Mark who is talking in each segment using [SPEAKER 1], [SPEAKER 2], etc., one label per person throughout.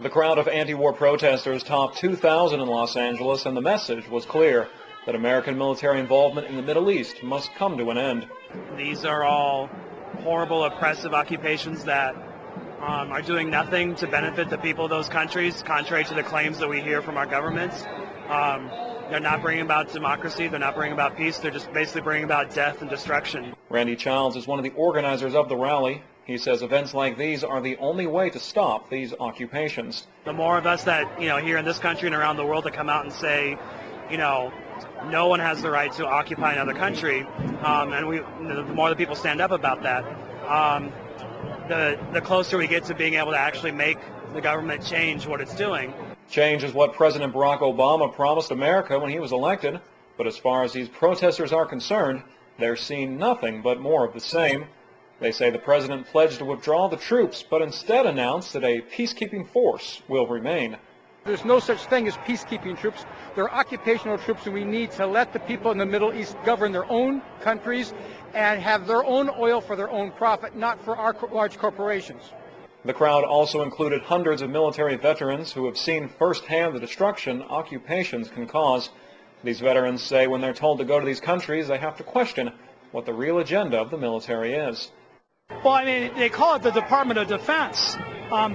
[SPEAKER 1] The crowd of anti-war protesters topped 2,000 in Los Angeles, and the message was clear that American military involvement in the Middle East must come to an end.
[SPEAKER 2] These are all horrible, oppressive occupations that are doing nothing to benefit the people of those countries, contrary to the claims that we hear from our governments. They're not bringing about democracy, they're not bringing about peace, they're just basically bringing about death and destruction.
[SPEAKER 1] Randy Childs is one of the organizers of the rally. He says events like these are the only way to stop these occupations.
[SPEAKER 2] The more of us that, here in this country and around the world that come out and say, no one has the right to occupy another country, and the more that people stand up about that, the closer we get to being able to actually make the government change what it's doing.
[SPEAKER 1] Change is what President Barack Obama promised America when he was elected, but as far as these protesters are concerned, they're seeing nothing but more of the same. They say the president pledged to withdraw the troops, but instead announced that a peacekeeping force will remain.
[SPEAKER 3] There's no such thing as peacekeeping troops. They're occupational troops, and we need to let the people in the Middle East govern their own countries and have their own oil for their own profit, not for our large corporations.
[SPEAKER 1] The crowd also included hundreds of military veterans who have seen firsthand the destruction occupations can cause. These veterans say when they're told to go to these countries, they have to question what the real agenda of the military is.
[SPEAKER 4] Well, they call it the Department of Defense.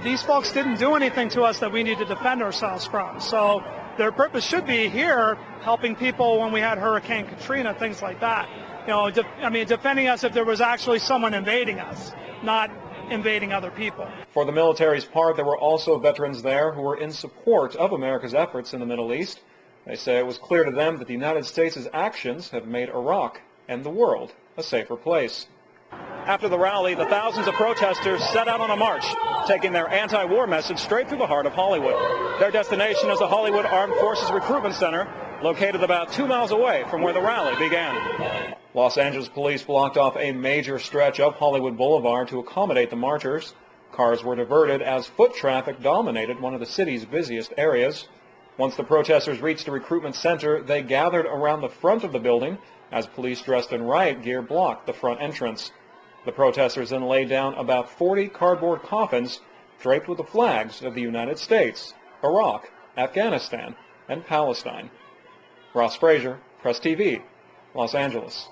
[SPEAKER 4] These folks didn't do anything to us that we need to defend ourselves from. So their purpose should be here helping people when we had Hurricane Katrina, things like that. Defending us if there was actually someone invading us, not invading other people.
[SPEAKER 1] For the military's part, there were also veterans there who were in support of America's efforts in the Middle East. They say it was clear to them that the United States' actions have made Iraq and the world a safer place. After the rally, the thousands of protesters set out on a march, taking their anti-war message straight through the heart of Hollywood. Their destination is the Hollywood Armed Forces Recruitment Center, located about 2 miles away from where the rally began. Los Angeles police blocked off a major stretch of Hollywood Boulevard to accommodate the marchers. Cars were diverted as foot traffic dominated one of the city's busiest areas. Once the protesters reached the recruitment center, they gathered around the front of the building as police dressed in riot gear blocked the front entrance. The protesters then laid down about 40 cardboard coffins draped with the flags of the United States, Iraq, Afghanistan, and Palestine. Ross Frasier, Press TV, Los Angeles.